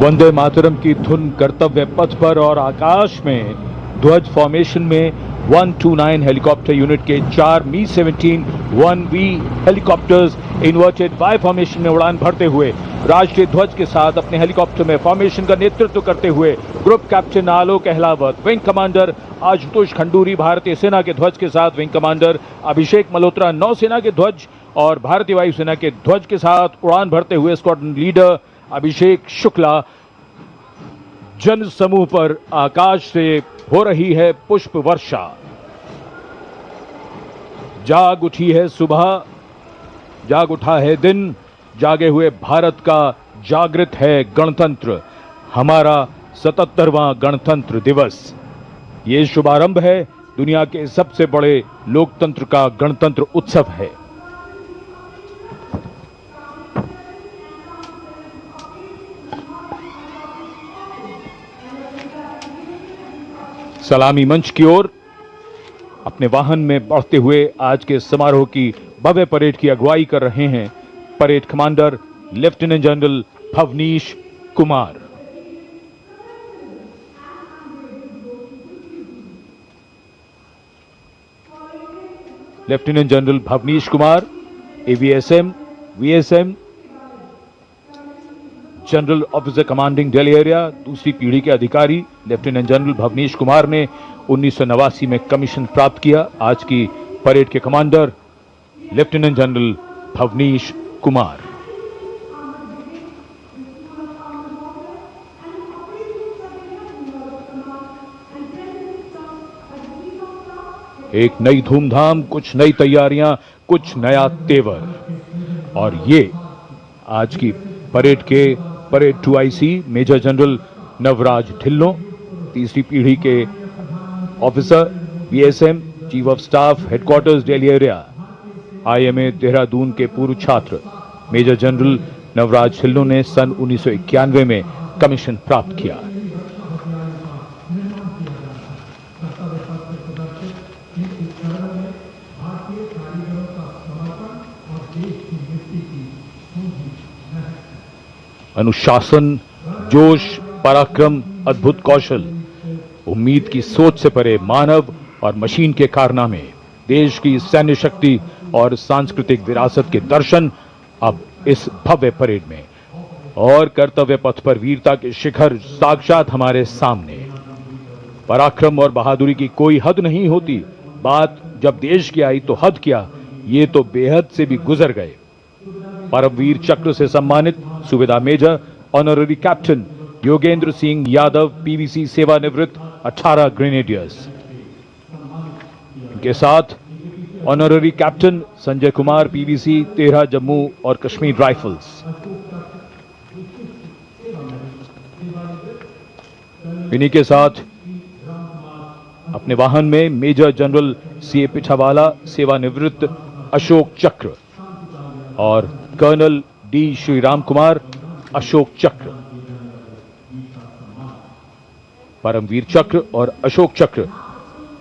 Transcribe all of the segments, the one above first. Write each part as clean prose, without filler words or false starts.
वंदे मातरम की धुन कर्तव्य पथ पर और आकाश में ध्वज फॉर्मेशन में 129 हेलीकॉप्टर यूनिट के 4 मी-17 1V helicopters inverted Y formation में उड़ान भरते हुए राष्ट्रीय ध्वज के साथ अपने हेलीकॉप्टर में फॉर्मेशन का नेतृत्व करते हुए ग्रुप कैप्टन आलोक अहलावत, विंग कमांडर आशुतोष खंडूरी भारतीय सेना के ध्वज के साथ, विंग कमांडर अभिषेक मल्होत्रा नौसेना के ध्वज और भारतीय वायुसेना के ध्वज के साथ उड़ान भरते हुए स्क्वाड्रन लीडर अभिषेक शुक्ला जन समूह पर आकाश से हो रही है पुष्प वर्षा। जाग उठी है सुबह, जाग उठा है दिन, जागे हुए भारत का जागृत है गणतंत्र, हमारा 77वां गणतंत्र दिवस। ये शुभारंभ है दुनिया के सबसे बड़े लोकतंत्र का गणतंत्र उत्सव है। सलामी मंच की ओर अपने वाहन में बढ़ते हुए आज के समारोह की भव्य परेड की अगुवाई कर रहे हैं parade commander lieutenant general Bhavnish Kumar. Lieutenant general Bhavnish Kumar AVSM VSM general officer commanding Delhi area, दूसरी पीढ़ी के अधिकारी लेफ्टिनेंट जनरल भवनीश कुमार ने 1989 में कमीशन प्राप्त किया। आज की परेड के commander lieutenant general Bhavnish Kumar. एक नई धूमधाम, कुछ नई तैयारियां, कुछ नया तेवर। और ये आज की परेड के parade 2IC major general Navraj Dhillon, तीसरी पीढ़ी के officer BSM chief of staff headquarters Delhi area, IMA Dehradun के पूर्व छात्र मेजर जनरल नवराज ढिल्लों ने सन 1991 में कमीशन प्राप्त किया। अनुशासन, जोश, पराक्रम, अद्भुत कौशल, उम्मीद की सोच से परे मानव और मशीन के कारनामे, देश की सैन्य शक्ति और सांस्कृतिक विरासत के दर्शन अब इस भव्य परेड में, और कर्तव्य पथ पर वीरता के शिखर साक्षात हमारे सामने। पराक्रम और बहादुरी की कोई हद नहीं होती, बात जब देश की आई तो हद क्या, ये तो बेहद से भी गुजर गए। परमवीर चक्र से सम्मानित subedar major honorary captain Yogendra Singh Yadav PVC सेवानिवृत्त 18 ग्रेनेडियर्स, इनके साथ honorary captain Sanjay Kumar PVC 13 Jammu और कश्मीर राइफल्स, इन्हीं के साथ अपने वाहन में मेजर जनरल CA पिठावाला सेवानिवृत्त अशोक चक्र और कर्नल D श्रीराम कुमार अशोक चक्र। परमवीर चक्र और अशोक चक्र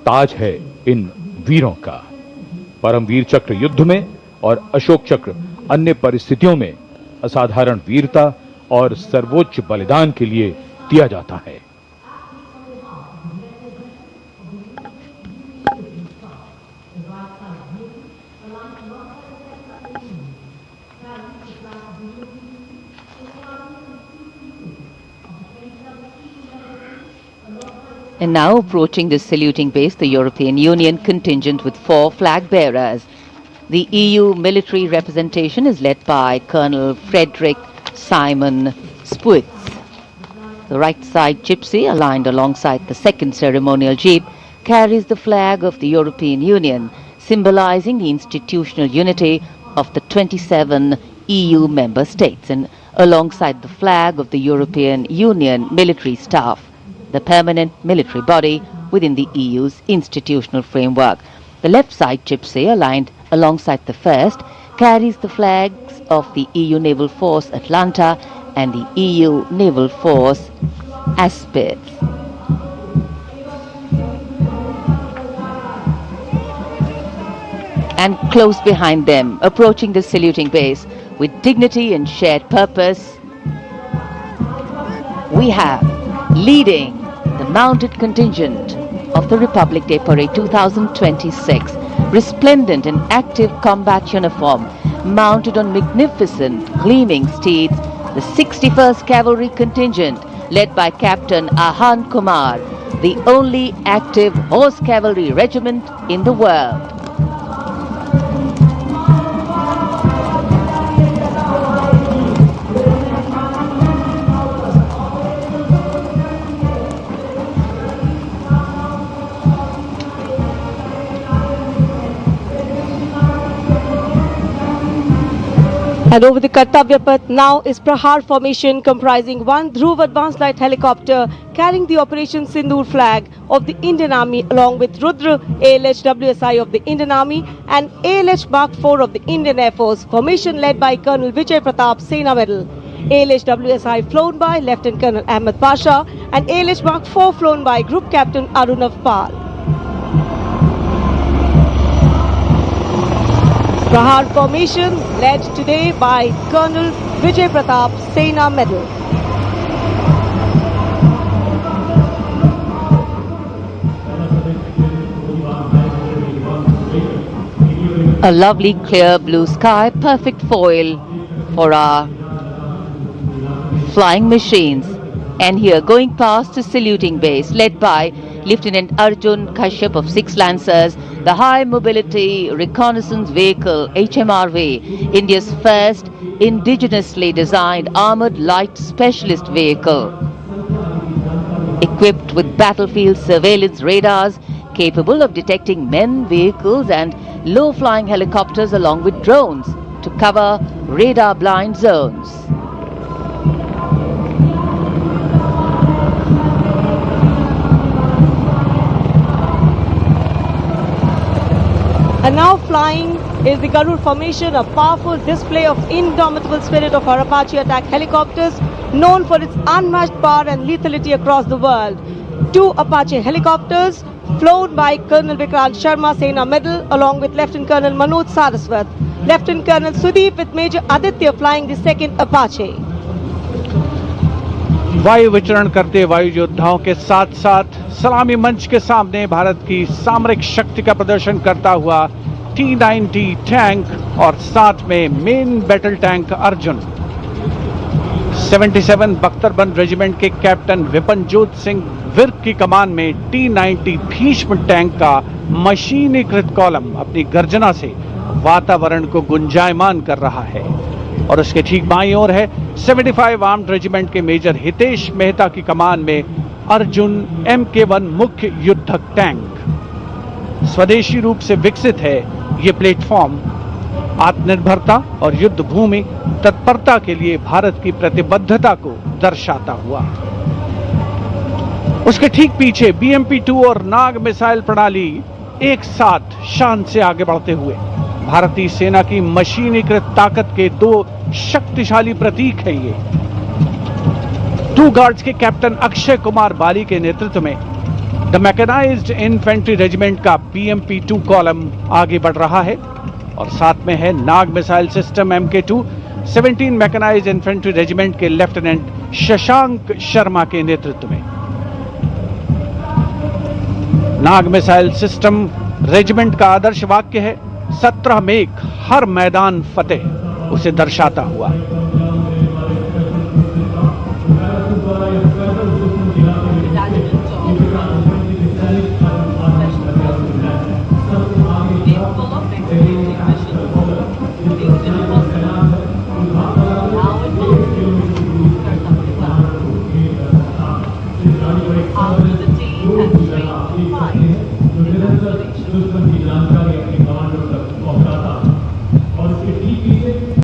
ताज है इन वीरों का। परमवीर चक्र युद्ध में और अशोक चक्र अन्य परिस्थितियों में असाधारण वीरता और सर्वोच्च बलिदान के लिए दिया जाता है। And now approaching the saluting base, the European Union contingent with 4 flag bearers. The EU military representation is led by Colonel Frederick Simon Spuitz. The right side gypsy, aligned alongside the second ceremonial jeep, carries the flag of the European Union, symbolizing the institutional unity of the 27 EU member states, and alongside the flag of the European Union military staff, the permanent military body within the EU's institutional framework. The left side gypsy, aligned alongside the first, carries the flags of the EU Naval Force Atlanta and the EU Naval Force Aspis. And close behind them, approaching the saluting base with dignity and shared purpose, we have leading the mounted contingent of the Republic Day Parade 2026, resplendent in active combat uniform, mounted on magnificent gleaming steeds, the 61st Cavalry Contingent, led by Captain Ahan Kumar, the only active horse cavalry regiment in the world. And over the Kartavya Path now is Prahar formation comprising one Dhruv advanced light helicopter carrying the Operation Sindoor flag of the Indian Army along with Rudra ALH WSI of the Indian Army and ALH Mark IV of the Indian Air Force, formation led by Colonel Vijay Pratap Sena Medal. ALH WSI flown by Lieutenant Colonel Ahmed Pasha and ALH Mark IV flown by Group Captain Arunav Pal. Prahar formation led today by Colonel Vijay Pratap Sena Medal. A lovely clear blue sky, perfect foil for our flying machines. And here going past the saluting base led by Lieutenant Arjun Kashyap of 6 Lancers, the High Mobility Reconnaissance Vehicle HMRV, India's first indigenously designed armoured light specialist vehicle. Equipped with battlefield surveillance radars capable of detecting men, vehicles and low-flying helicopters along with drones to cover radar-blind zones. And now flying is the Garud formation, a powerful display of indomitable spirit of our Apache attack helicopters, known for its unmatched power and lethality across the world. 2 Apache helicopters flown by Colonel Vikrant Sharma Sena Medal along with Lieutenant Colonel Manoj Saraswat. Lieutenant Colonel Sudeep with Major Aditya flying the 2nd Apache. वायु विचरण करते वायु योद्धाओं के साथ साथ सलामी मंच के सामने भारत की सामरिक शक्ति का प्रदर्शन करता हुआ T-90 टैंक और साथ में मेन बैटल टैंक अर्जुन। 77 बख्तरबंद रेजिमेंट के कैप्टन विपनजोत सिंह विर्क की कमान में T-90 भीष्म टैंक का मशीनीकृत कॉलम अपनी गर्जना से वातावरण को गुंजायमान कर रहा है और उसके ठीक बाईं ओर है 75 आर्म्ड रेजिमेंट के मेजर हितेश मेहता की कमान में अर्जुन MK1 मुख्य युद्धक टैंक। स्वदेशी रूप से विकसित है ये प्लेटफॉर्म आत्मनिर्भरता और युद्ध भूमि तत्परता के लिए भारत की प्रतिबद्धता को दर्शाता हुआ। उसके ठीक पीछे BMP-2 और नाग मिसाइल प्रणाली एक साथ शान से आगे बढ़ते हुए भारतीय सेना की मशीनीकृत ताकत के 2 शक्तिशाली प्रतीक हैं ये। 2 गार्ड्स के कैप्टन अक्षय कुमार बाली के नेतृत्व में द मैकेनाइज्ड इन्फेंट्री रेजिमेंट का BMP-2 कॉलम आगे बढ़ रहा है और साथ में है Nag missile system MK2 17 mechanised infantry regiment के लेफ्टिनेंट शशांक शर्मा के नेतृत्व में। नाग मिसाइल सिस्टम रेजिमेंट का आदर्श वाक्य है 17 मेघ हर मैदान फतेह, उसे दर्शाता हुआ। दुश्मन की जानकारी अपनी कमांडर तक